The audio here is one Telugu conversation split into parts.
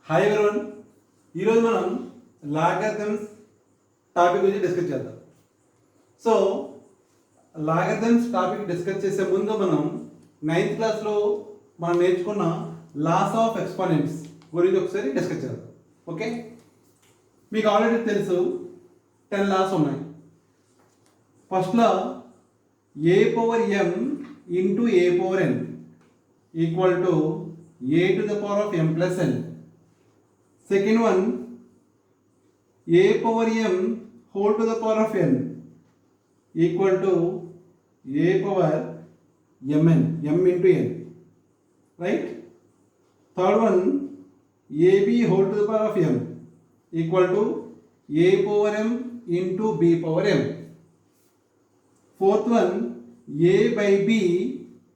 హాయ్ ఎవరీవన్, ఈరోజు మనం లాగరిథమ్స్ టాపిక్ గురించి డిస్కస్ చేద్దాం. సో లాగరిథమ్స్ టాపిక్ డిస్కస్ చేసే ముందు మనం 9th క్లాస్లో మనం నేర్చుకున్న లాస్ ఆఫ్ ఎక్స్పోనెంట్స్ గురించి ఒకసారి డిస్కస్ చేద్దాం. ఓకే, మీకు ఆల్రెడీ తెలుసు 10 లాస్ ఉన్నాయి. ఫస్ట్లో a power m into a power n equal to a to the power of m plus n. Second one, a power m whole to the power of n equal to a power mn, m into n, right? Third one, ab whole to the power of m equal to a power m into b power m. Fourth one, a by b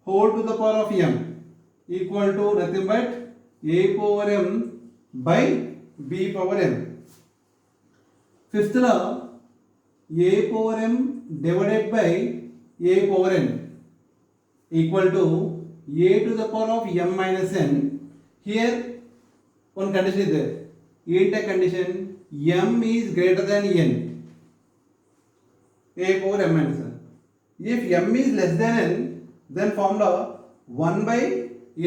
whole to the power of m equal to nothing but a power m by b power m. Fifth law, a power m divided by a power n equal to a to the power of m minus n. Here one condition is there. What condition? M is greater than n. A power m minus n. If m is less than n, then formula 1 by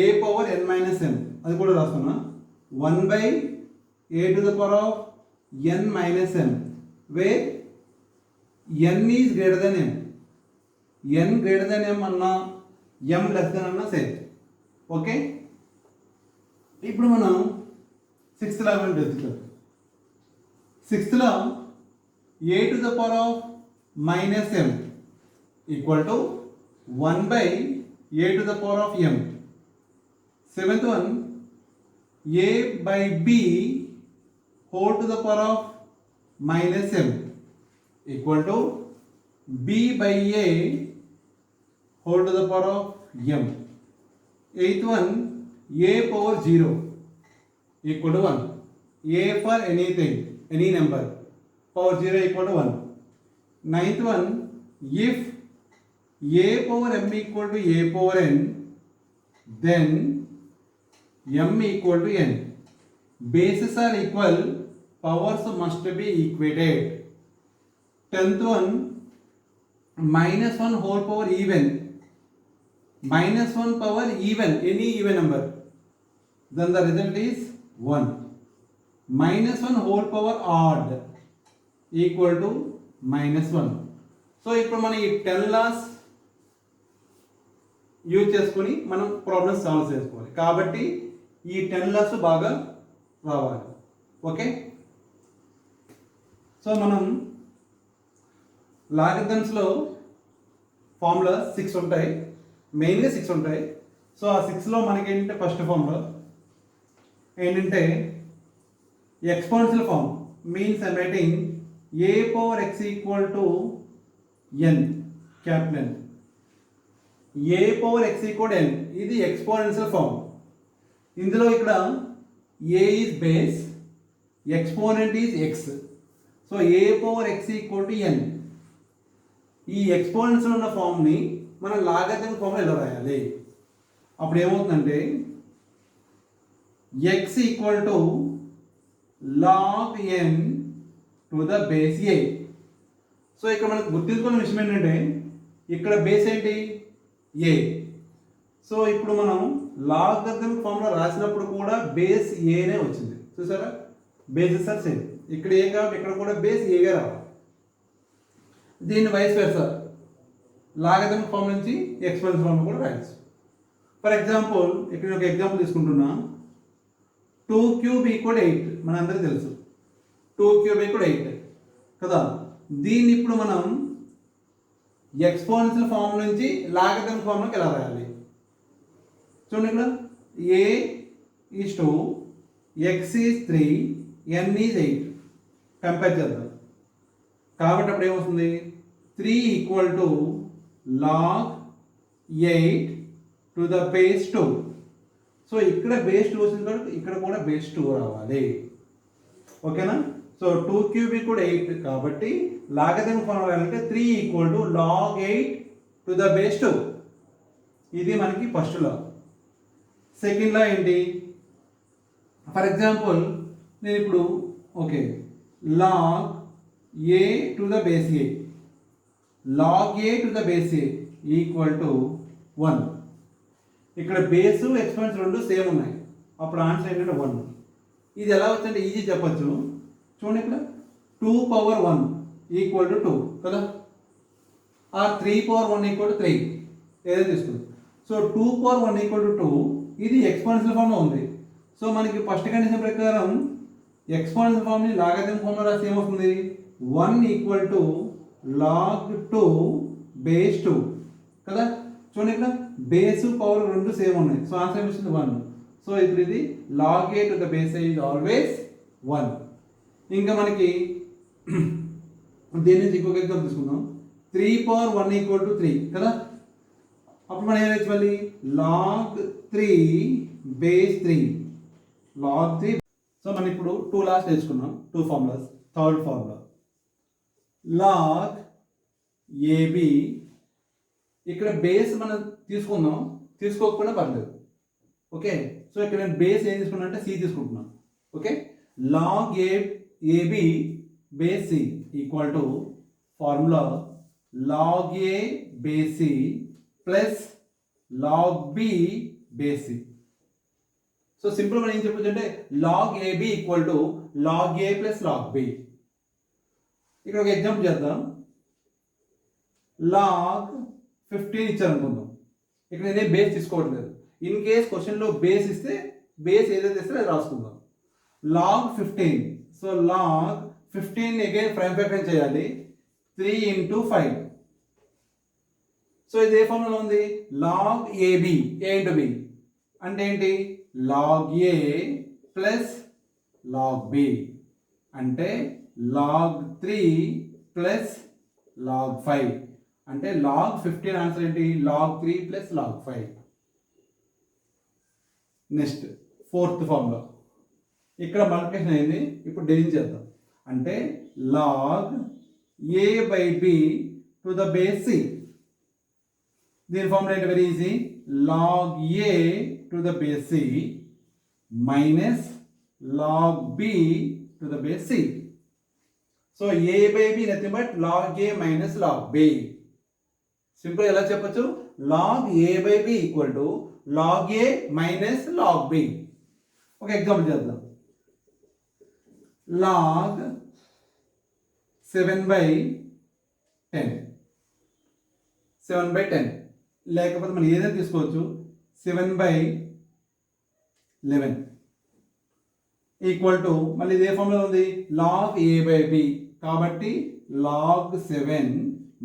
a power n minus m. అది కూడా రాస్తున్నా 1 by a to the power of n minus m, where n is greater than m. n greater than m అన్నా m less than అన్నా సేమ్. ఓకే, ఇప్పుడు మనం 6th లా తెలుసుకుందాం. 6th law a to the power of minus m equal to 1 by a to the power of m. 7th one, a by b whole to the power of minus m equal to b by a whole to the power of m. 8th one, a power 0 equal to 1. A for anything, any number, power 0 equal to 1. 9th one, if a power m equal to a power n, then m equal to n. Bases are equal, powers must be equated. 10th one, minus 1 whole power even. Minus 1 power even, any even number, then the result is 1. Minus 1 whole power odd equal to minus 1. So ఇప్పుడు మనం ఈ 10 లాస్ యూజ్ చేసుకొని మనం ప్రాబ్లమ్స్ సాల్వ్ చేసుకోవాలి. కాబట్టి ఈ 10 లాస్ బాగా రావాలి. ఓకే, సో మనం లాగరిథమ్స్లో ఫార్ములా 6 ఉంటాయి, మెయిన్గా 6 ఉంటాయి. సో ఆ 6లో మనకి ఏంటంటే ఫస్ట్ ఫార్ములా ఏంటంటే exponential form, means I'm writing a power x equal to n, capital N. a power x equal to n, ఇది ఎక్స్పోనెన్షియల్ ఫార్మ్. ఇందులో ఇక్కడ a is base, exponent is x. So a power x equal to n. ఈ ఎక్స్పోనెన్షియల్ ఉన్న ఫామ్ని మనం లాగరిథమిక్ ఫామ్లో ఎలా రాయాలి? అప్పుడు ఏమవుతుందంటే x equal to log n to the base a. So ఇక్కడ మనకు గుర్తించుకున్న విషయం ఏంటంటే ఇక్కడ బేస్ ఏంటి? a. సో ఇప్పుడు మనం లాగరిథమిక్ ఫామ్లో రాసినప్పుడు కూడా బేస్ ఏనే వచ్చింది. చూసారా, బేసెస్ ఆర్ సేమ్. ఇక్కడ ఏ కాబట్టి ఇక్కడ కూడా బేస్ ఏగా రావాలి. దీన్ని వైస్ వెర్సా లాగరిథమిక్ ఫామ్ నుంచి ఎక్స్పోనెన్షియల్ ఫామ్ కూడా రాయచ్చు. ఫర్ ఎగ్జాంపుల్ ఇక్కడ ఒక ఎగ్జాంపుల్ తీసుకుంటున్నా. 2 క్యూబ్ ఈక్వల్ 8 మనందరికీ తెలుసు. 2 క్యూబ్ ఈక్వల్ 8 కదా. దీన్ని ఇప్పుడు మనం ఎక్స్పోనెన్షియల్ ఫామ్ నుంచి లాగరిథమిక్ ఫామ్లోకి ఎలా రాయాలి? చూడండి, ఇక్కడ a is 2, x is 3, n is 8. Compare చేద్దాం. కాబట్టి అప్పుడు ఏమవుతుంది? 3 equal to log 8 to the base 2. So ఇక్కడ బేస్ 2 వచ్చింది కాబట్టి ఇక్కడ కూడా బేస్ 2 రావాలి. ఓకేనా? సో 2 క్యూబ్ ఈక్వల్ 8 కాబట్టి లాగరిథమిక్ ఫార్ములా రాయాలంటే 3 equal to log 8 to the base 2. ఇది మనకి ఫస్ట్ లా. సెకండ్ లా ఏంటి? ఫర్ ఎగ్జాంపుల్ నేను ఇప్పుడు okay log a to the base a, log a to the base a equal to 1. ఇక్కడ బేసు ఎక్స్పెన్స్ రెండు సేమ్ ఉన్నాయి, అప్పుడు ఆన్సర్ ఏంటంటే 1. ఇది ఎలా వచ్చిందంటే ఈజీ చెప్పచ్చు. చూడండి ఇక్కడ 2 పవర్ 1 ఈక్వల్ టు 2 కదా, ఆర్ 3 పవర్ 1 ఈక్వల్ టు 3 ఏదైతే తీసుకుంది. సో 2 పవర్ 1 ఈక్వల్ టు 2 ఇది ఎక్స్పోనెన్షియల్ ఫామ్లో ఉంది. సో మనకి ఫస్ట్ కండిషన్ ప్రకారం ఎక్స్పోనెన్షియల్ ఫామ్ని లాగరిథం ఫామ్లో రాస్తే ఏమవుతుంది, 1 ఈక్వల్ టు లాగ్ 2 బేస్ 2 కదా. చూడండి ఇక్కడ బేసు పవర్ రెండు సేమ్ ఉన్నాయి, సో ఆన్సర్ వచ్చింది 1. సో ఇప్పుడు ఇది log a to the base a is always 1. ఇంకా మనకి దీని నుంచి ఇంకొక ఎగ్జాంపుల్ తీసుకుందాం. 3 పవర్ 1 ఈక్వల్ టు 3 కదా, అప్పుడు మనం ఏమైనా మళ్ళీ లాగ్ 3 బేస్ 3, లాగ్ 3. సో మనం ఇప్పుడు 2 లాస్ నేర్చుకున్నాం, 2 formulas. Third formula log a b, ఇక్కడ బేస్ మనం తీసుకుందాం, తీసుకోకపోయినా పర్లేదు. ఓకే, సో ఇక్కడ నేను బేస్ ఏం తీసుకున్నా అంటే సి తీసుకుంటున్నాను. Okay, log a b base c equal to formula log a base c plus log b base c. So simple మనం ఏం చెప్పొచ్చు అంటే log a b equal to log a plus log b. ఇక్కడ ఒక ఎగ్జాంపుల్ చేద్దాం. లాగ్ 15 ఇచ్చారు అనుకుందాం, ఇక్కడ నేనే బేస్ తీసుకోవట్లేదు. ఇన్ కేస్ క్వశ్చన్లో బేస్ ఇస్తే బేస్ ఏదైతే ఇస్తే అది రాసుకుందాం. Log 15, so log 15 again prime factor చేయాలి, 3 ఇంటూ 5. సో ఇది ఏ ఫార్ములా ఉంది, log ab, a into b అంటే ఏంటి, log a plus log b అంటే లాగ్ 3 ప్లస్ లాగ్ 5 అంటే లాగ్ 15 ఆన్సర్ ఏంటి, log 3 plus log 5. Next fourth formula, ఇక్కడ మల్టిప్లికేషన్ అయింది, ఇప్పుడు డివిజన్ చేద్దాం. అంటే log a by b to the base c. దీని ఫార్ములా ఏంటి, very easy, log a to the base c minus log b to the base c. So a by b nothing but log a minus log b. Simple ఎలా చెప్పచ్చు, log a by b equal to log a minus log b. ఒక ఎగ్జాంపుల్ చేద్దాం. లాగ్ 7/10, 7/10 లేకపోతే మనం ఏదైనా తీసుకోవచ్చు, 7/11 ఈక్వల్ టు మళ్ళీ ఇదే ఫార్ములా ఉంది, లాగ్ ఏ బై బి కాబట్టి log 7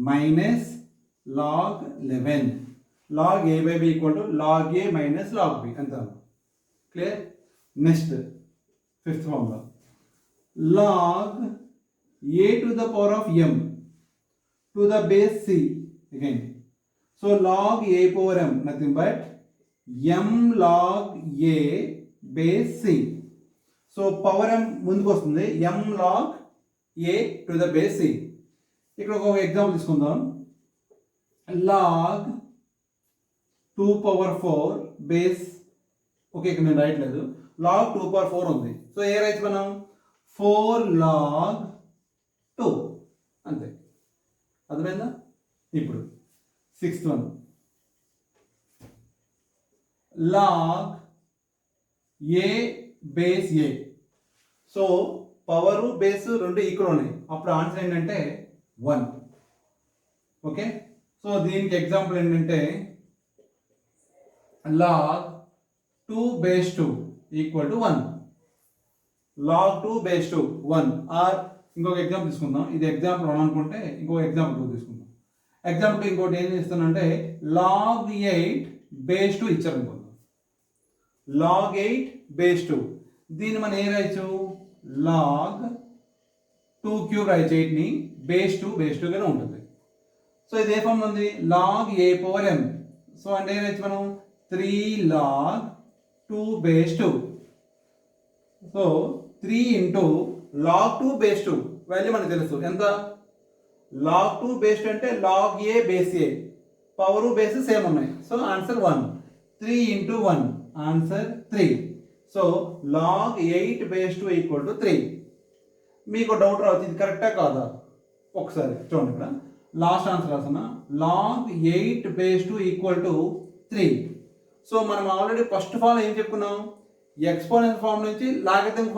minus log 11, log a by b equal to log a minus log b. అంత clear. Next fifth formula, log a to the power of m to the base c again. So log a power m nothing but m log a base c. So power m ముందుకు వస్తుంది, m log a to the base c. ఇక్కడ ఒక ఎగ్జాంపుల్ తీసుకుందాం. లాగ్ 2 పవర్ 4 బేస్, ఓకే ఇక్కడ నేను రాయట్లేదు, లాగ్ 2 పవర్ 4 ఉంది. సో ఏ రాయచ్చు మనం, 4 లాగ్ 2 అంతే. అర్థమైందా? ఇప్పుడు sixth one, log a base a. So power base రెండు ఈక్వల్ ఉన్నాయి, అప్పుడు ఆన్సర్ ఏంటంటే 1. ఓకే, సో దీనికి ఎగ్జాంపుల్ ఏంటంటే log 2 base 2 equal to 1. Log 2 base 2 1. Or ఇంకొక ఎగ్జాంపుల్ తీసుకుందాం. ఇది ఎగ్జాంపుల్ 1 అనుకుంటే ఇంకొక ఎగ్జాంపుల్ 2 తీసుకుందాం. ఎగ్జాంపుల్ ఇంకోటి ఏం చేస్తానంటే లాగ్ 8 బేస్ 2 ఇచ్చారు అనుకుందాం. లాగ్ 8 బేస్ 2 దీన్ని మనం ఏం రాయచ్చు, లాగ్ 2 క్యూబ్ రాయచ్చు. 8ని బేస్ 2 గానే ఉంటుంది. సో ఇది ఏ ఫామ్ ఉంది, log a power m. So అంటే ఏం రాయచ్చు మనం, 3 log 2 base 2. So 3 into log 2 base 2 value మనకు తెలుసు ఎంత, లాగ్ 2 బేస్ 2 అంటే log a base a, power base same ఉన్నాయి. So answer 1. 3 into 1 answer 3. So log 8/2 equal to 3. మీకు డౌట్ రావచ్చు ఇది కరెక్టా కాదా, ఒకసారి చూడండి. ఇక్కడ లాస్ట్ ఆన్సర్ రాస్తున్నా, లాగ్ 8/2 ఈక్వల్ టు 3. సో మనం ఆల్రెడీ ఫస్ట్ ఆఫ్ ఆల్ ఏం చెప్పుకున్నాం, ఎక్స్పోనెన్షియల్ ఫార్మ్ నుంచి లాగరిథమిక్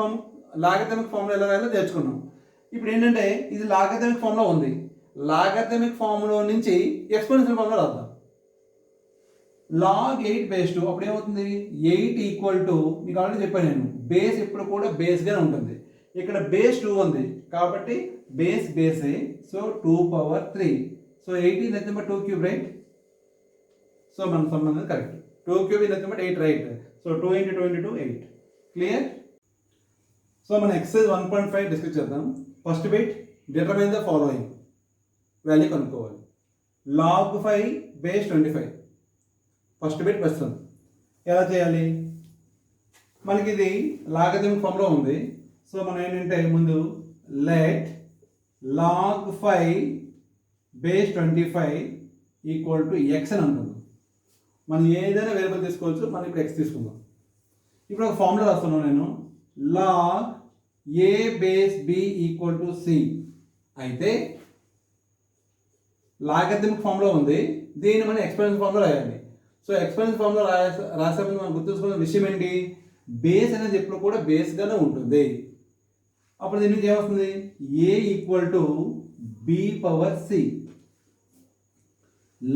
ఫార్మ్లో ఎలా రాయాలో నేర్చుకున్నాం. ఇప్పుడు ఏంటంటే ఇది లాగరిథమిక్ ఫామ్లో ఉంది, లాగరిథమిక్ ఫామ్లో నుంచి ఎక్స్పోనెన్షియల్ ఫామ్లో రాద్దాం. లాగ్ 8/2 అప్పుడు ఏమవుతుంది, 8 ఈక్వల్ టు, మీకు ఆల్రెడీ చెప్పాను నేను, బేస్ ఎప్పుడు కూడా బేస్గానే ఉంటుంది. ఇక్కడ బేస్ 2 ఉంది కాబట్టి బేసే, so 2/3. So 8 is nothing but 2 cube, right? So మన సంబంధం correct. 2 cube is nothing but 8, right? So 2 into 2 into 2, 8. Clear? So మన ఎక్సర్సైజ్ 1.5 డిస్కస్ చేద్దాం. First bit, determine the following. Value కనుక్కోవాలి. log 5/25 first bit question. ఎలా చేయాలి, మనకి ఇది లాగరిథమిక్ ఫామ్లో ఉంది. సో మనం ఏంటంటే ముందు let log 5/25 equal to X అని అంటున్నాం. మనం ఏదైనా వేరియబుల్ తీసుకోవచ్చు, మనం ఇప్పుడు ఎక్స్ తీసుకుందాం. ఇప్పుడు ఒక ఫార్ములా రాస్తున్నాను నేను, log a/b equal to c. అయితే లాగరిథమిక్ ఫామ్లో ఉంది, దీన్ని మనం ఎక్స్పోనెన్షియల్ ఫామ్లో రాయాలి. సో ఎక్స్పోనెన్షియల్ ఫామ్లో రాసే ముందు మనం గుర్తుంచుకున్న విషయం ఏంటి, బేస్ అనేది ఎప్పుడు కూడా బేస్గానే ఉంటుంది. అప్పుడు దీనికి ఏమవుతుంది, a equal to b/c.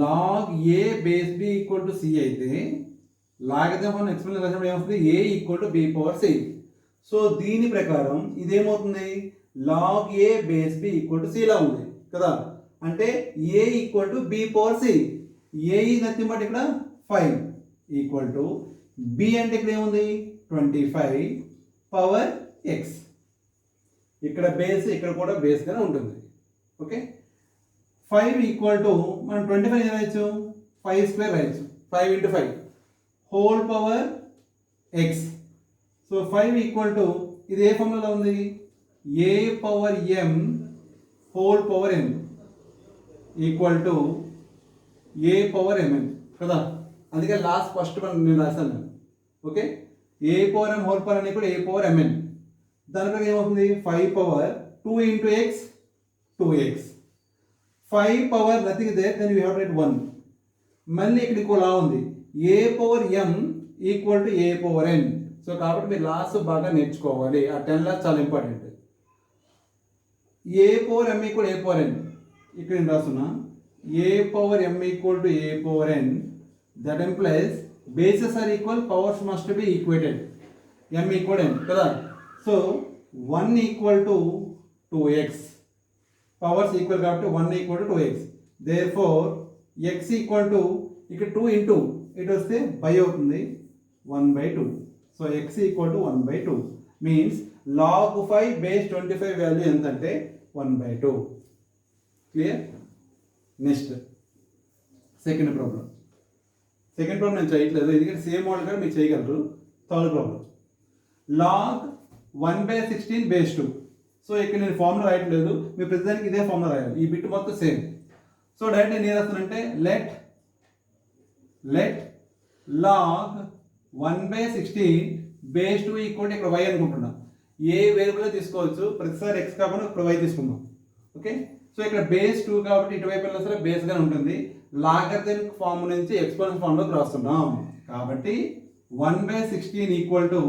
log a/b equal to c అయితే లాగరిథమిక్ ఫామ్ ఎక్స్పోనెన్షియల్ రాసినప్పుడు ఏమవుతుంది, a equal to b/c. So దీని ప్రకారం ఇదేమవుతుంది, log a/b equal to c లా ఉంది కదా. అంటే a equal to b/c. a is nothing but ఇక్కడ 5 ఈక్వల్ టు b అంటే ఇక్కడ ఏముంది 25/x. ఇక్కడ బేస్, ఇక్కడ కూడా బేస్గానే ఉంటుంది. ఓకే, 5 ఈక్వల్ టు మనం 25 రాయొచ్చు, 5 స్క్వేర్ రాయొచ్చు, 5 into 5 whole power x. So 5 equal to ఇది ఏ ఫార్ములా ఉంది, a/m whole power n equal to a/mn కదా. అందుకే లాస్ట్ ఫస్ట్ నేను రాశాను. Okay, a/m whole power n కూడా a/mn. దాని ప్రకారం ఏమవుతుంది, 5/2 into x 2x. 5 power nothing there, then you have to write 1. మళ్ళీ ఇక్కడ ఇంకో లా ఉంది, a/m equal to a/n. So కాబట్టి మీరు లాస్ట్ బాగా నేర్చుకోవాలి, ఆ 10 లాస్ చాలా ఇంపార్టెంట్. a/m equal a/n. ఇక్కడ నేను రాస్తున్నా, a/m equal to a/n. That implies bases are equal, powers must be equated. m equal n కదా. So 1 equal to 2x, powers equal కాబట్టి 1 equal to 2x. Therefore x equal to, ఇక్కడ 2 ఇంటూ ఇటు వస్తే బై అవుతుంది, 1/2. So x equal to 1/2 means log 5/25 value ఎంత అంటే 1/2. Clear? Next second problem. Second problem నేను చేయట్లేదు, ఎందుకంటే సేమ్ మోడల్ కూడా మీరు చేయగలరు. Third problem, log 1/16/2. సో ఇక్కడ నేను ఫార్ములా రాయట్లేదు, మీ ప్రతిదానికి ఇదే ఫార్ములా రాయాలి, ఈ బిట్ మొత్తం సేమ్. సో డైరెక్ట్ నేను ఏం రాస్తానంటే లెట్ log 1/16/2 ఈక్వల్ టు ఇక్కడ y అనుకుంటున్నా. ఏ వేరియబుల్ తీసుకోవచ్చు, ప్రతిసారి x కాకుండా ఇప్పుడు y తీసుకుందాం. ఓకే, సో ఇక్కడ బేస్ 2 కాబట్టి ఇటువైపు వెళ్ళినా సరే బేస్గానే ఉంటుంది. లాగరిథమిక్ ఫామ్ నుంచి ఎక్స్పోనెన్షియల్ ఫామ్లోకి రాస్తున్నాం కాబట్టి 1/16 equal to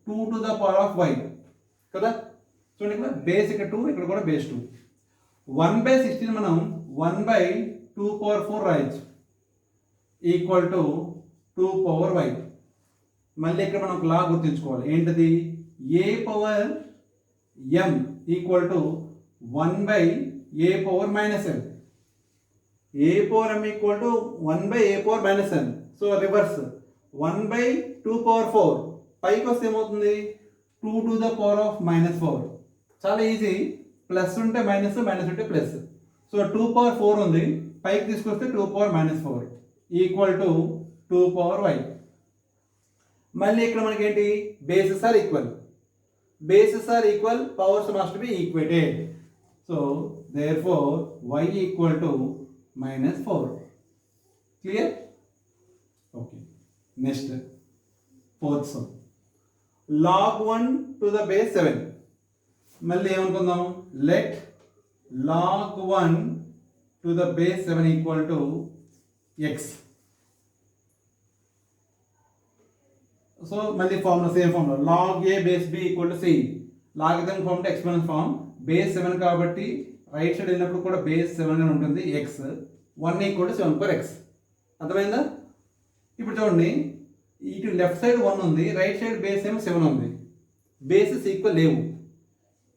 2 to the power of y కదా. చూడండి ఇక్కడ బేస్ ఇక్కడ 2, ఇక్కడ కూడా బేస్ 2. 1/16 మనం 1/2/4 రాయొచ్చు ఈక్వల్ టు 2/y. మళ్ళీ ఇక్కడ మనం ఒక లా గుర్తుంచుకోవాలి, ఏంటది, a/m equal to 1/a/-n. a/m equal to 1/a/-n. So reverse 1/2/4 పైకి వస్తే ఏమవుతుంది, 2 to the power of -4. చాలా ఈజీ, ప్లస్ ఉంటే మైనస్, మైనస్ ఉంటే ప్లస్. సో 2/4 ఉంది, పైకి తీసుకొస్తే 2/-4 ఈక్వల్ టు 2/y. మళ్ళీ ఇక్కడ మనకి ఏంటి, bases are equal, powers must be equated. So therefore y equal to -4. Clear? Okay, next fourth sum. log 1 to the base 7. మళ్ళీ ఏమనుకుందాం, let log 1 to the base 7 equal to x. So మళ్ళీ formula same formula, log a base b equal to c. Logarithmic form అంటే ఎక్స్పోనెంట్ ఫార్మ్. బేస్ 7 కాబట్టి రైట్ సైడ్ వెళ్ళినప్పుడు కూడా బేస్ 7 అని ఉంటుంది, x 1 equal to 7 per x. అర్థమైందా? ఇప్పుడు చూడండి, ఇటు లెఫ్ట్ సైడ్ 1 ఉంది, రైట్ సైడ్ బేస్ ఏమో 7 ఉంది. బేసెస్ ఈక్వల్ లేవు.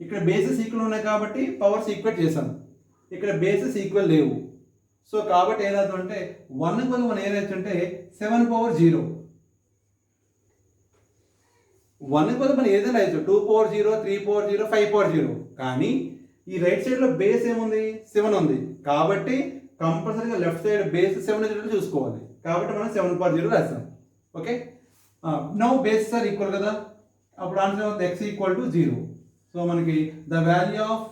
ఇక్కడ బేసెస్ ఈక్వల్ ఉన్నాయి కాబట్టి పవర్స్ ఈక్వల్ చేశాను. ఇక్కడ బేసెస్ ఈక్వల్ లేవు. సో కాబట్టి ఏదవుతుందంటే 1 బదులు 1 ఏదైతుంటే 7 పవర్ 0. 1 బదులు మనం ఏదైనా రాయొచ్చు, 2 పవర్ 0, 3 పవర్ 0, 5 పవర్ 0. కానీ ఈ రైట్ సైడ్లో బేస్ ఏముంది, 7 ఉంది. కాబట్టి కంపల్సరీగా లెఫ్ట్ సైడ్ బేస్ 7 వచ్చేటట్టు చూసుకోవాలి. కాబట్టి మనం 7 పవర్ 0 రాస్తాం. Okay, now bases are equal కదా, అప్పుడు answer x equal to 0. So మనకి the value of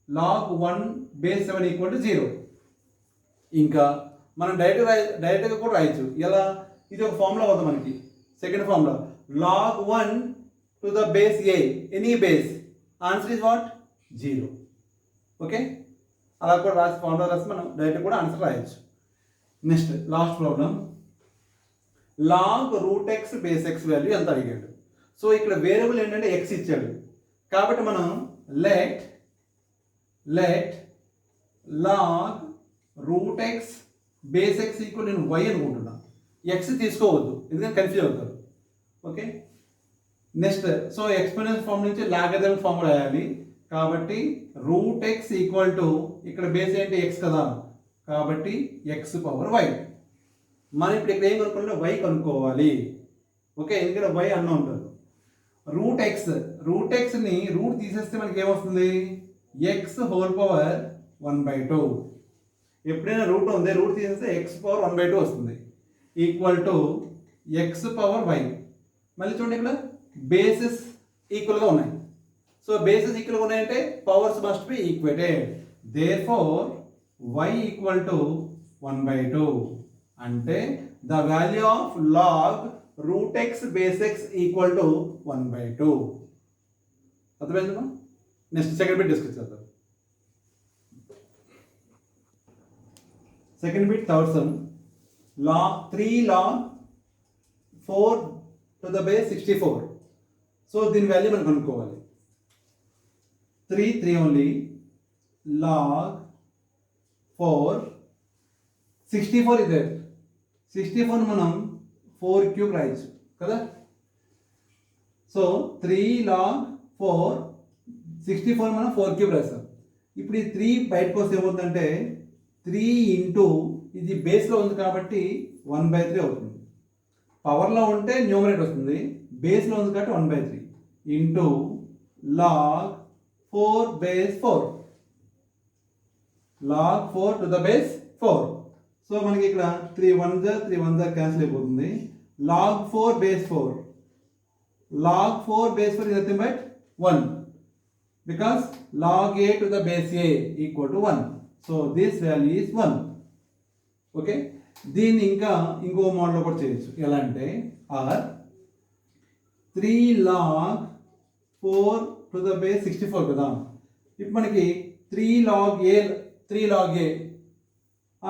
log 1 base 7 equal to 0. ఇంకా మనం డైరెక్ట్గా కూడా రాయొచ్చు. ఎలా, ఇది ఒక ఫార్ములా అవుతుంది మనకి. Second formula, log 1 to the base a, any base, answer is what, 0. Okay, అలా కూడా రాసి ఫార్ములా రాసి మనం డైరెక్ట్ కూడా ఆన్సర్ రాయొచ్చు. Next last problem, log root x base X value ఎంత అడిగాడు. సో ఇక్కడ వేరియబుల్ ఏంటంటే ఎక్స్ ఇచ్చాడు. కాబట్టి మనం let log root x base x equal నేను y అనుకుంటున్నా. ఎక్స్ తీసుకోవద్దు, ఎందుకంటే కన్ఫ్యూజ్ అవుతారు. Okay, next so exponential form నుంచి లాగరిథమిక్ ఫార్మ్ రాయాలి. కాబట్టి రూట్ ఎక్స్ ఈక్వల్ టు, ఇక్కడ బేస్ ఏంటి ఎక్స్ కదా, కాబట్టి ఎక్స్ పవర్ వై. మనం ఇప్పుడు ఇక్కడ ఏం కనుక్కోవాలంటే వై కనుక్కోవాలి. ఓకే, ఎందుకంటే వై అన్న ఉంటుంది. రూట్ ఎక్స్ని రూట్ తీసేస్తే మనకి ఏమొస్తుంది, ఎక్స్ హోల్ పవర్ 1/2. ఎప్పుడైనా రూట్ ఉంది, రూట్ తీసేస్తే ఎక్స్ పవర్ 1/2 వస్తుంది, equal to x power y. మళ్ళీ చూడండి, ఇక్కడ బేసెస్ ఈక్వల్గా ఉన్నాయి. సో బేసెస్ ఈక్వల్గా ఉన్నాయంటే powers must be equated. Therefore y equal to 1/2. అంటే the value of log root x base x equal to 1/2. అర్థమైందమ్మా? నెక్స్ట్ సెకండ్ బిట్ డిస్కస్ చేద్దాం. Second bit third sum, log 3 log 4 to the base 64. So దీని వాల్యూ మనం కనుక్కోవాలి. 3 ఓన్లీ, log 4 64 is there. 64 మనం 4 క్యూబ్ రాయొచ్చు కదా. సో 3 log 4 64 మనం 4 క్యూబ్ రాస్తాం. ఇప్పుడు ఈ 3 బయటకు వస్తే ఏమవుతుందంటే 3 ఇంటూ, ఇది బేస్లో ఉంది కాబట్టి 1/3 అవుతుంది. పవర్లో ఉంటే న్యూమరేటర్ వస్తుంది, బేస్లో ఉంది కాబట్టి 1/3 into log 4 base 4. log 4 to the base 4. So మనకి ఇక్కడ 3 1 జా క్యాన్సిల్ అయిపోతుంది. log 4 base 4. log 4 base 4 is nothing but 1, because log a to the base a equal to 1. So this value is 1. Okay, దీన్ని ఇంకా ఇంకో మోడల్లో కూడా చేయొచ్చు. ఎలా అంటే or 3 log 4 to the base 64 కదా. ఇప్పుడు మనకి 3 log a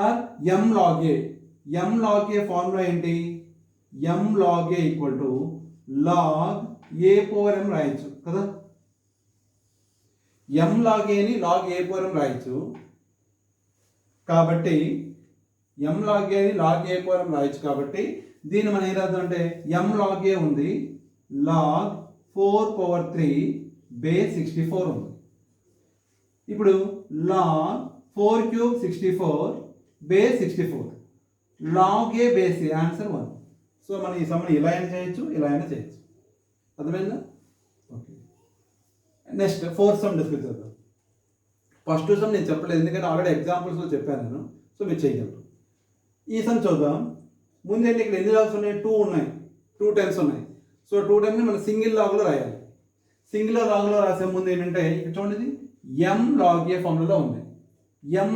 or m log a. m log a formula ఏంటి, m log a equal to log a power m రాయొచ్చు కదా. m log a ని log a పవర్ m రాయొచ్చు. కాబట్టి m log a ని log a పవర్ m రాయొచ్చు. కాబట్టి దీన్ని మనం ఏం రాద్దాం అంటే m log a ఉంది, log 4 పవర్ 3 బేస్ 64 ఉంది. ఇప్పుడు log 4 cube 64 base 64, log a base a, answer 1. So మనం ఈ సమ్ని ఇలా అయినా చేయొచ్చు, ఇలా అయినా చేయొచ్చు. అర్థమైందా? Okay, next fourth some discuss చేద్దాం. ఫస్ట్ సమ్ నేను చెప్పలేదు, ఎందుకంటే ఆల్రెడీ ఎగ్జాంపుల్స్లో చెప్పాను నేను. సో మీరు చేయగలరు. ఈ సమ్ చూద్దాం. ముందు ఇక్కడ ఎన్ని లాగ్స్ ఉన్నాయి, 2 ఉన్నాయి, 2 టైమ్స్ ఉన్నాయి. సో 2 టైమ్స్ని మనం సింగిల్ లాగ్లో రాయాలి. సింగిల్ లాగ్లో రాసే ముందు ఏంటంటే ఇక్కడ చూడండి, m log a ఫార్ములాలో ఉంది. m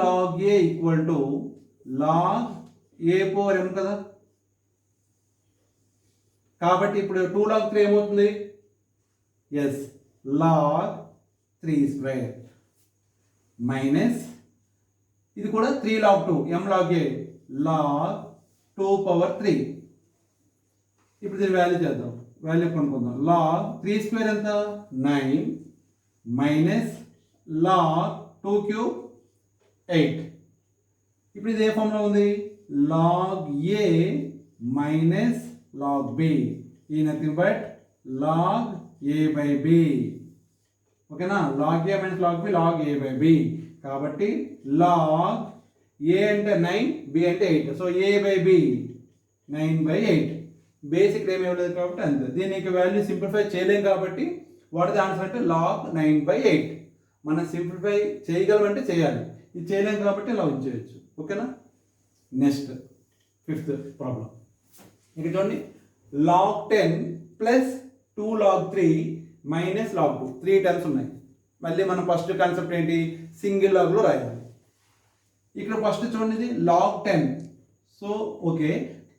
log a equal to log a power m కదా. కాబట్టి ఇప్పుడు 2 log 3 ఏమవుతుంది? ఎస్, log 3 స్క్వేర్ మైనస్ ఇది కూడా 3 log 2 m log a log 2 power 3. ఇప్పుడు దీని వాల్యూ చేద్దాం, వాల్యూ కనుక్కుందాం. log 3 స్క్వేర్ ఎంత? 9 మైనస్ log 2 క్యూబ్ 8. ఇప్పుడు ఇది ఏ ఫామ్లో ఉంది? log a minus log b ఈ nothing but log a by b. ఓకేనా? log a minus log b log a by b. కాబట్టి log a అంటే 9, b అంటే 8. So a by b 9/8. Basic ఏమి ఇవ్వలేదు కాబట్టి అంతే. దీనికి వాల్యూ సింప్లిఫై చేయలేం కాబట్టి వాట్ ది ఆన్సర్ అంటే log 9/8. మనం సింప్లిఫై చేయగలమంటే చేయాలి, ఇది చేయలేం కాబట్టి ఇలా ఉంచేయచ్చు. ఓకేనా? Next 5th problem. ఇక చూడండి, log 10 plus 2 log 3 minus log 2. 3 terms ఉన్నాయి. మళ్ళీ మనం ఫస్ట్ కాన్సెప్ట్ ఏంటి? సింగిల్ లాగ్లో రాయాలి. ఇక్కడ ఫస్ట్ చూడండి, ఇది log 10. సో ఓకే,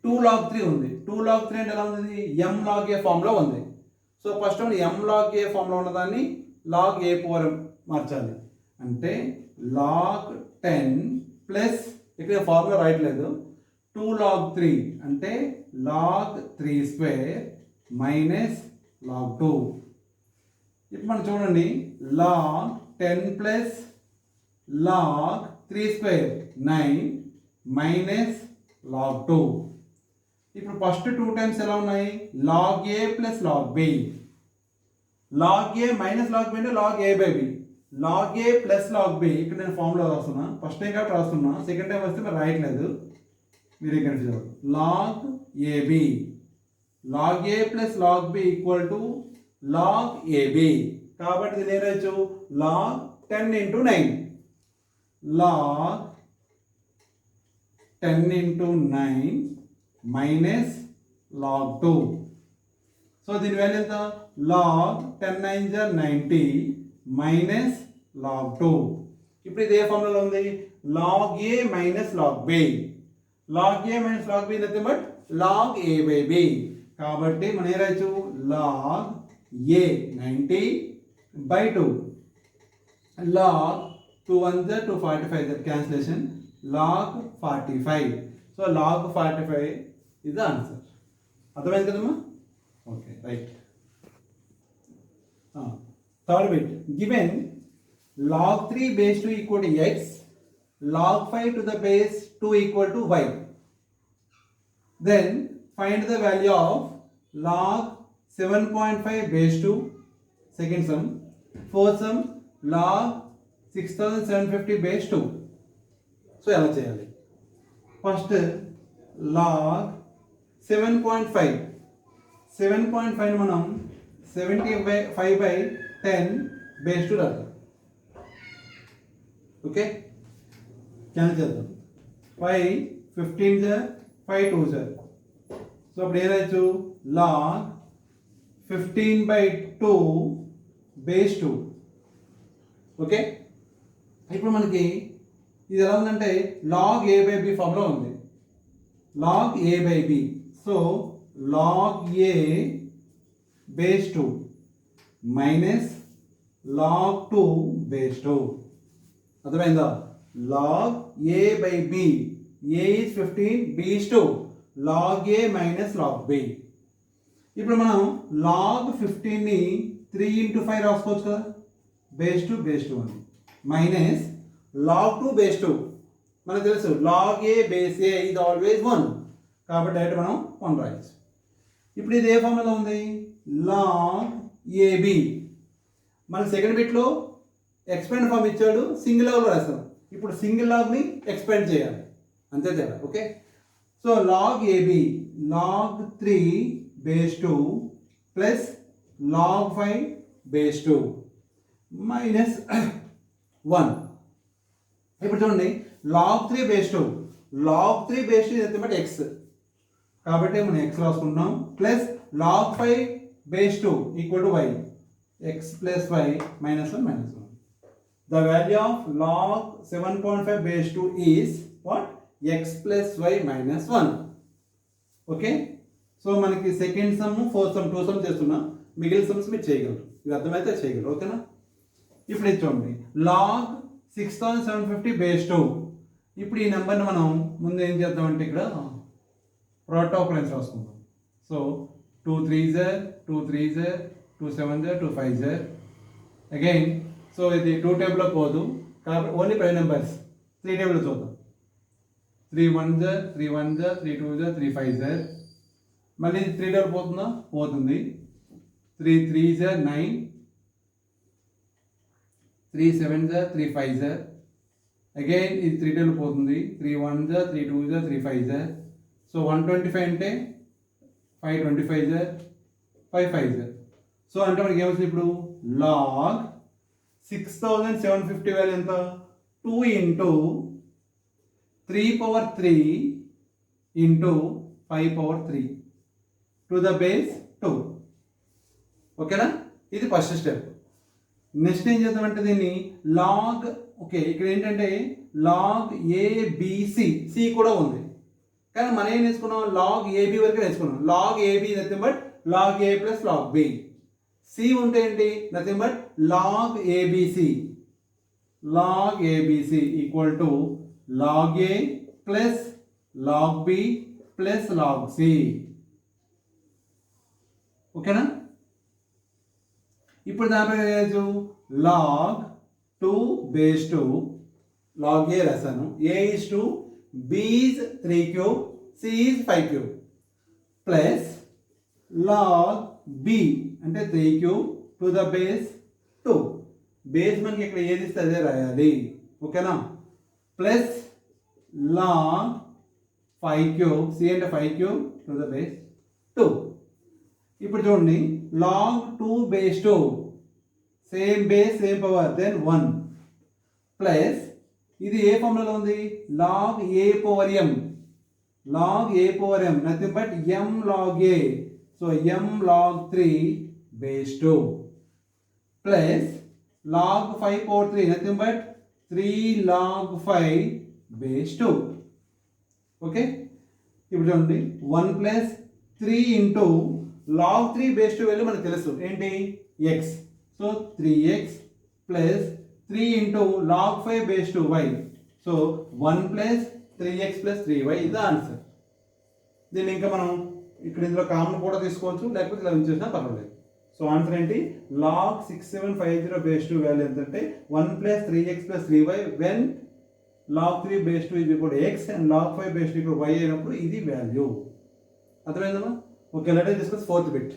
2 log 3 ఉంది. 2 log 3 అంటే ఎలా ఉంది? m log a ఫామ్లో ఉంది. So first m log a ఫామ్లో ఉన్నదాన్ని log a పవర్ మార్చాలి. అంటే log 10 ప్లస్ ఇక్కడ ఫార్ములా రాయట్లేదు, 2 log 3 అంటే log 3 స్క్వేర్ మైనస్ log 2. ఇప్పుడు మనం చూడండి, log 10 plus log 3 square 9 minus log 2. ఇప్పుడు ఫస్ట్ 2 టైమ్స్ ఎలా ఉన్నాయి? log a plus log b. log a minus log b అంటే log a by b. log a plus log b ఇక్కడ నేను ఫార్ములా రాస్తున్నా, ఫస్ట్ టైం కాబట్టి రాస్తున్నా, సెకండ్ టైం వస్తే మరి రాయట్లేదు, మీరే కన్ఫ్యూజ్ అవ్వదు. log ab, log a plus log b equal to log ab. కాబట్టి ఇది నేను రాయచ్చు log 10 into 9, log 10 into 9 minus log 2. So దీని వాల్యూ ఎంత? log 10 9 90 minus log 2. ఇప్పుడు ఇది ఏ ఫార్ములాలో ఉంది? log a minus log b. log a minus log b nothing but log a by b. కాబట్టి మనం ఏం రాయచ్చు? log a 90 by 2, log 2 1 2 45 cancellation, log 45. So log 45 ఇది ఆన్సర్. అర్థమైంది కదమ్మా? Okay, right. Third bit, given log 3 base 2 equal to x, log 5 to the base 2 equal to y. Then find the value of log 7.5 base 2, second sum. Fourth sum, log 6750 base 2. So ఎలా చేయాలి? ఫస్ట్ log 7.5, 7.5 మనం 75/10 బేస్ 2 రాద్దాం. ఓకే, క్యాన్సిల్ చేద్దాం. 5 15 5 2 సో అప్పుడు ఏ రాయచ్చు? log 15/2 base 2. ఓకే, ఇప్పుడు మనకి ఇది ఎలా ఉందంటే log a బై b ఫామ్లో ఉంది. log a by b, so log a base 2 minus log 2 base 2. అర్థమైందా? log a by b, a is 15, b is 2, log a minus log b. ఇప్పుడు మనం log 15ని 3 into 5 రాసుకోవచ్చు కదా, బేస్ 2 బేస్ 2 అని, మైనస్ log 2 బేస్ 2. మనకు తెలుసు log a base a is always 1, కాబట్టి డైరెక్ట్ మనం 1 రాయొచ్చు. ఇప్పుడు ఇది ఏ ఫార్ములా ఉంది? log ab. మన సెకండ్ బిట్లో ఎక్స్పాండ్ ఫామ్ ఇచ్చాడు, సింగిల్ లాగ్లో రాస్తాం. ఇప్పుడు సింగిల్ లాగ్ని ఎక్స్పాండ్ చేయాలి, అంతే తేడా. Okay, so log ab log 3 base 2 plus log 5 base 2 minus 1. ఇప్పుడు చూడండి, log 3 బేస్ 2, log 3 బేస్ 2 ఎంత బట్ ఎక్స్, కాబట్టి మనం ఎక్స్ రాసుకుంటున్నాం, plus log 5 base 2 equal to y, x plus y minus 1 minus 1. The value of log 7.5 base 2 is what? X plus y minus 1. Okay, so మనకి second some fourth sum 2 sums చేస్తున్నా, మిగిలిన సమ్స్ మీరు చేయగలరు. ఇవి అర్థమైతే చేయగలరు. ఓకేనా? ఇప్పుడు ఇది చూడండి, లాగ్ 6750/2. ఇప్పుడు ఈ నెంబర్ని మనం ముందు ఏం చేద్దామంటే ఇక్కడ ప్రోడక్ట్ ఆపరెన్స్ రాసుకుందాం. So 2 3s 2 3s 2 7s 2 5s again. సో ఇది 2 టేబుల్లో పోదు కాబట్టి ఓన్లీ ప్రైమ్ నెంబర్స్ 3 టేబుల్లో చూద్దాం. 3 1s 3 1s 3 2s 3 5s. మళ్ళీ 3 టేబుల్ పోతుందా? పోతుంది. 3 3s 9, 3 7s 3 5s. అగైన్ ఇది 3 టేబుల్ పోతుంది. 3 1s 3 2s 3 5s. సో 125 అంటే 5 25s 5 5s. సో అంటే మనకి ఏమొస్తుంది ఇప్పుడు లాగ్ 6750 వాల్యూ ఎంత? 2 into 3/3 into 5/3 to the base 2. ఓకేనా? ఇది ఫస్ట్ స్టెప్. నెక్స్ట్ ఏం చేద్దామంటే దీన్ని లాగ్, ఓకే ఇక్కడ ఏంటంటే లాగ్ ఏబిసి, సి కూడా ఉంది కానీ మనం ఏం నేర్చుకున్నాం? లాగ్ ఏబి వరకు నేర్చుకున్నాం. Log ab nothing but log a plus log b. C ఉంటే ఏంటి? Nothing but log abc. Log abc equal to log a plus log b plus log c. ఓకేనా? ఇప్పుడు దానిపై లాగ్ 2/2 లాగ్ ఏ రాశాను. A is 2, b is 3 cube, c is 5 cube plus లాగ్ b అంటే 3 cube to the base 2. Base మనకి ఇక్కడ ఏది ఇస్తే అదే రాయాలి. ఓకేనా? ప్లస్ లాగ్ 5 cube, c అంటే 5 cube టు ద బేస్ 2. ఇప్పుడు చూడండి, లాగ్ 2/2 same base same power then 1 plus ఇది ఏ ఫార్ములాలో ఉంది? Log a power m. Log a power m nothing but m log a. So m log 3/2 plus log 5/3 nothing but 3 log 5/2. Okay, ఇప్పుడు చూడండి 1 ప్లస్ 3 ఇంటూ లాగ్ 3/2 వాల్యూ మనకు తెలుసు ఏంటి? X. So 3x plus 3 into log 5/2 y. So 1 plus 3x plus 3y ఇది ఆన్సర్. దీన్ని ఇంకా మనం ఇక్కడ ఇందులో కామన్ కూడా తీసుకోవచ్చు, లేకపోతే ఇలా ఉంచేసినా పర్వాలేదు. సో ఆన్సర్ ఏంటి? లాగ్ 6750/2 వాల్యూ ఎంతంటే 1 plus 3x plus 3y when log 3/2 ఇది కూడా x అండ్ లాగ్ 5/2 ఇక్కడ y అయినప్పుడు ఇది వాల్యూ. అర్థమైందమ్మా? Okay, let us discuss fourth bit.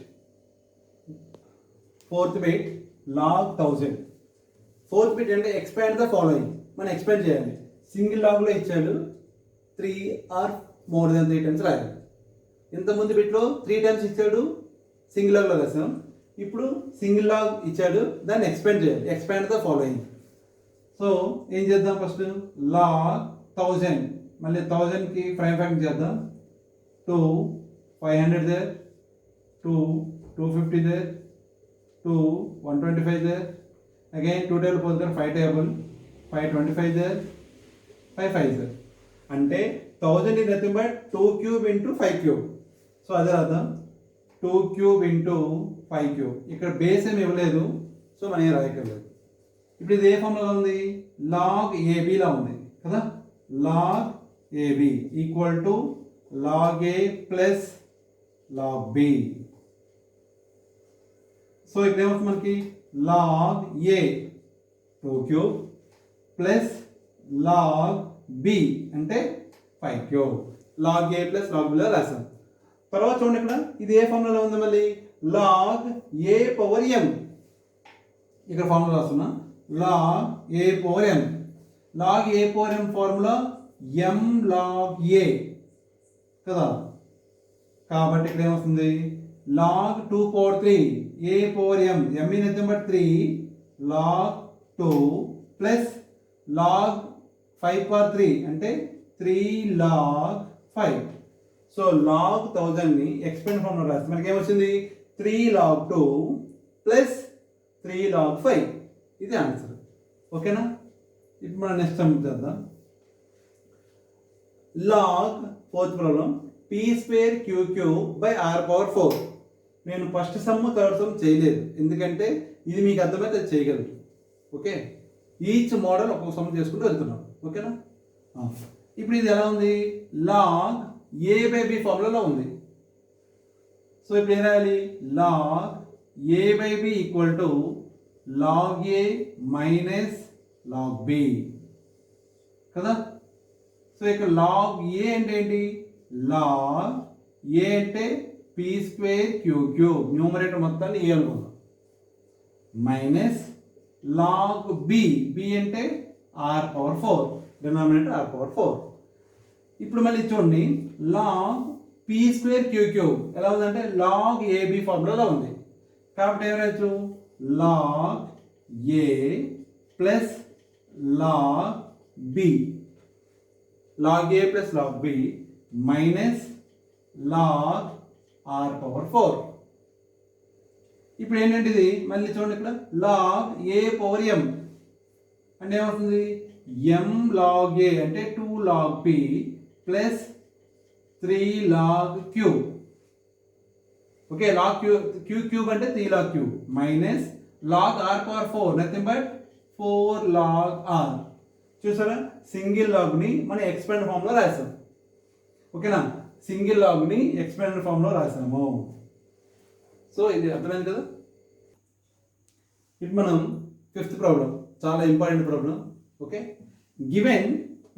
Fourth bit log 1000. Fourth bit అంటే ఎక్స్పాండ్ ద ఫాలోయింగ్. మనం ఎక్స్పాండ్ చేయాలి. సింగిల్ లాగ్లో ఇచ్చాడు 3 ఆర్ మోర్ దెన్ 3 టైమ్స్ రాయాలి. ఇంతకుముందు బిట్లో 3 టైమ్స్ ఇచ్చాడు, సింగిల్ లాగ్లో రాసాం. ఇప్పుడు సింగిల్ లాగ్ ఇచ్చాడు, దాన్ని ఎక్స్పాండ్ చేయాలి. Expand the following. సో ఏం చేద్దాం? ఫస్ట్ లాగ్ 1000, మళ్ళీ 1000కి ప్రైమ్ ఫ్యాక్టర్ చేద్దాం. 2 500 there, 2 250 there, 2 125 there. Again 2 table పోతే 5 table, 525 there, 5 5 there. అంటే 1000 is nothing but 2 cube into 5 cube. So అదే అర్థం, 2 cube into 5 cube. ఇక్కడ బేస్ ఏమి ఇవ్వలేదు, సో మనం ఏం రాయక్కర్లేదు. ఇప్పుడు ఇది ఏ ఫార్ములా ఉంది? లాగ్ ఏబిలా ఉంది కదా. Log a b equal to log a plus log b. So ఇక్కడ ఏమవుతుంది మనకి? Log a 2 cube plus log b అంటే 5 cube. Log a plus log బిలో రాసాం. తర్వాత చూడండి ఇక్కడ ఇది ఏ ఫార్ములాలో ఉంది? మళ్ళీ లాగ్ ఏ పవర్ ఎం. ఇక్కడ ఫార్ములా రాస్తున్నా, log a power m. Log a power m formula m log a కదా. కాబట్టి ఇక్కడ ఏమవుతుంది? Log 2/3 a power m. M in nothing but 3 log 2 plus log 5/3 అంటే 3 లాగ్ 5. సో లాగ్ 1000ని ఎక్స్పాండ్ ఫార్ములా రాస్తే మనకి ఏమొచ్చింది? 3 లాగ్ 2 ప్లస్ 3 లాగ్ 5. ఇది ఆన్సర్. ఓకేనా? ఇప్పుడు మనం నెక్స్ట్ సమ్ చేద్దాం. Log fourth problem p square q cube by r power 4. నేను ఫస్ట్ సమ్ థర్డ్ సమ్ చేయలేదు, ఎందుకంటే ఇది మీకు అర్థమైతే అది చేయగలరు. ఓకే, ఈచ్ మోడల్ ఒక్కొక్క సమ్ చేసుకుంటూ వెళ్తున్నాం. ఓకేనా? ఇప్పుడు ఇది ఎలా ఉంది? లాగ్ ఏ బై బి ఫార్ములాలో ఉంది. సో ఇప్పుడు ఏం రాయాలి? Log a by b equal to log a minus log b కదా. సో ఇక్కడ లాగ్ ఏ అంటే ఏంటి? లాగ్ ఏ అంటే p square q cube, numerator మొత్తాన్ని ఏ అనుకుందాం, మైనస్ లాగ్ బి, బి అంటే r power 4, denominator r power 4. ఇప్పుడు మళ్ళీ చూడండి, log p square q cube ఎలా ఉందంటే లాగ్ ఏబి ఫార్ములాలో ఉంది. కాబట్టి ఏమైనా log a plus log b, log a plus log b minus log r power 4. ఇప్పుడు ఏంటంటే ఇది మళ్ళీ చూడండి, ఇక్కడ లాగ్ ఏ పవర్ ఎం అంటే ఏమవుతుంది? ఎం లాగ్ ఏ అంటే 2 log p plus 3 log q. Okay, log q cube అంటే 3 log q minus log r power 4, nothing but 4 log r. చూసారా, సింగిల్ లాగ్ని మనం ఎక్స్పాండ్ ఫామ్లో రాసాం. ఓకేనా, సింగిల్ లాగ్ని ఎక్స్పాండ్ ఫామ్లో రాసాము. సో ఇది అర్థమైంది కదా. ఇప్పుడు మనం 5th ప్రాబ్లం, చాలా important problem. Okay, given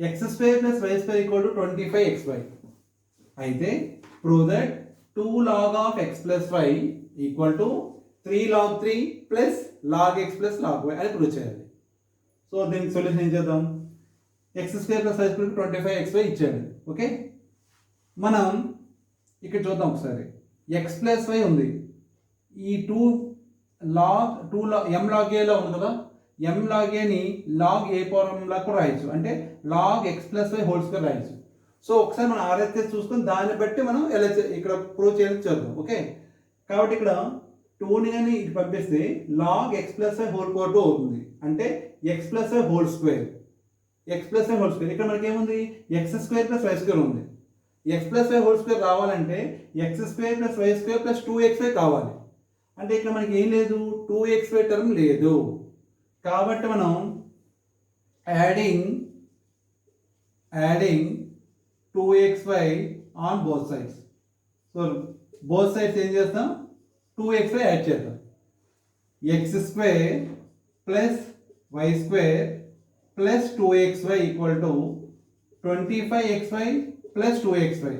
x square plus y square equal to 25xy అయితే prove that 2 log of x plus y equal to 3 log 3 plus log x plus log y అని ప్రూవ్ చేయాలి. సో దీనికి సొల్యూషన్ ఏం చేద్దాం? X square plus y square 25xy ఇచ్చాడు. ఓకే, మనం ఇక్కడ చూద్దాం ఒకసారి. ఎక్స్ ప్లస్ వై ఉంది, ఈ 2 m log a లో ఉంది కదా, m log a ని log a పవర్ m లాగా కూడా రాయొచ్చు, అంటే log x plus y whole square రాయొచ్చు. సో ఒకసారి మనం ఆర్ఎస్ఎస్ చూసుకొని దాన్ని బట్టి మనం ఎలా ఇక్కడ ప్రూవ్ చేయాలి చూద్దాం. ఓకే, కాబట్టి ఇక్కడ 2ని కానీ ఇటు పంపిస్తే log x plus y whole power 2 అవుతుంది, అంటే x plus y whole square, x plus y whole square. ఇక్కడ మనకి ఏముంది? X square plus y square ఉంది. X plus y whole square రావాలంటే x square plus y square plus 2xy కావాలి. అంటే ఇక్కడ మనకి ఏం లేదు, 2xy టర్మ్ లేదు. కాబట్టి మనం adding 2xy on both sides. So both sides ఏం చేస్తాం? 2xy యాడ్ చేద్దాం. X square plus y square plus 2xy equal to 25xy plus 2xy.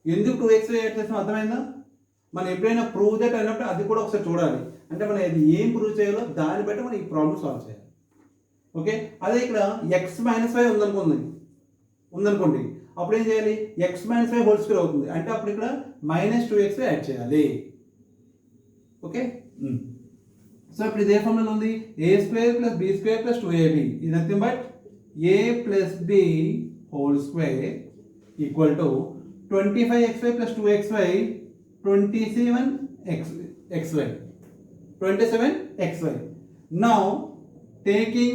ఎందుకు 2xy యాడ్ చేస్తాం అర్థమైందా? మనం ఎప్పుడైనా ప్రూవ్ దట్ అయినప్పుడు అది కూడా ఒకసారి చూడాలి. అంటే మనం అది ఏం ప్రూవ్ చేయాలో దాన్ని బట్టి మనం ఈ ప్రాబ్లమ్ సాల్వ్ చేయాలి. ఓకే, అదే ఇక్కడ ఎక్స్ మైనస్ వై ఉందనుకోండి, అప్పుడు ఏం చేయాలి? X minus y whole square అవుతుంది, అంటే అప్పుడు ఇక్కడ మైనస్ 2xy యాడ్ చేయాలి. ఓకే, సో ఇప్పుడు ఇది ఏ ఫార్ములా ఉంది? A square plus b square plus 2ab, ఇది nothing but a plus b whole square equal to 25xy plus 2xy 27xy. Now taking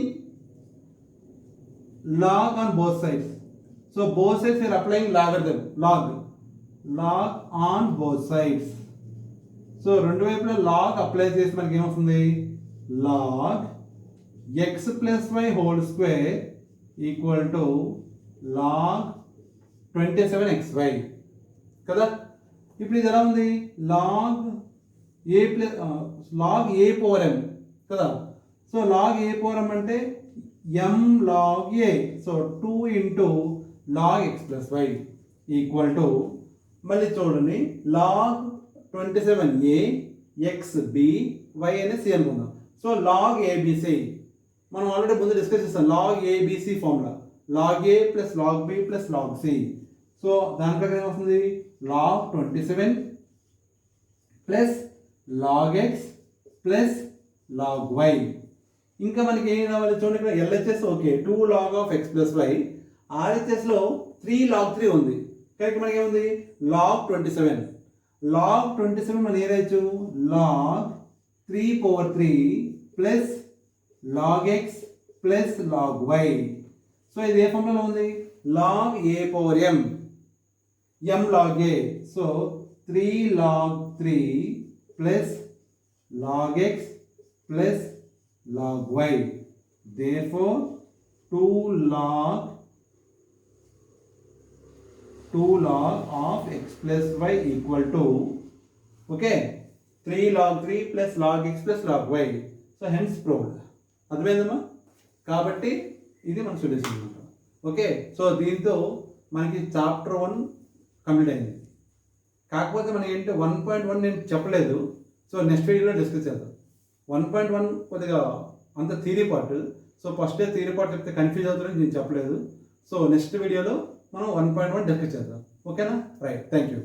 log on both sides. So both sides we are applying logarithm, log on both sides. So రెండు వైపులా log అప్లై చేసి మనకి ఏమవుతుంది? log x plus y whole square equal to log 27xy కదా. ఇప్పుడు ఇది ఎలా ఉంది? Log a plus log a power m కదా. So log a power m అంటే m log a. So 2 into log x plus y equal to, మళ్ళీ చూడండి, log 27a x b y అనేది సి అనుకుందాం. సో లాగ్ ఏబిసి మనం ఆల్రెడీ ముందు డిస్కస్ చేస్తాం. Log abc formula log a plus log b plus log c. So దాని ప్రకారం ఏమవుతుంది? log 27 plus log x plus log y. ఇంకా మనకి ఏం కావాలి చూడండి, ఇక్కడ LHS okay 2 log of x plus y. RHSలో 3 log 3 ఉంది, కాబట్టి మనకి ఏముంది? log 27. log 27 మనం ఏ రాయొచ్చు? log 3 power 3 plus log x plus log y. So ఇది ఏ ఫార్ములాలో ఉంది? log a power m. m log a. So 3 log 3 plus log x plus log y. Therefore 2 log of x plus y equal to, okay, 3 log 3 plus log x plus log y. So hence proved. అర్థమైందమ్మా? కాబట్టి ఇది మన సొల్యూషన్ అనమాట. ఓకే, సో దీంతో మనకి చాప్టర్ 1 కంప్లీట్ అయింది. కాకపోతే మనం ఏంటి 1.1 నేను చెప్పలేదు. సో నెక్స్ట్ వీడియోలో డిస్కస్ చేద్దాం. 1.1 కొద్దిగా అంత theory part. So first day theory part చెప్తే కన్ఫ్యూజ్ అవుతుందని నేను చెప్పలేదు. సో నెక్స్ట్ వీడియోలో మనం 1.1 డిస్కస్ చేద్దాం. ఓకేనా? Right, thank you.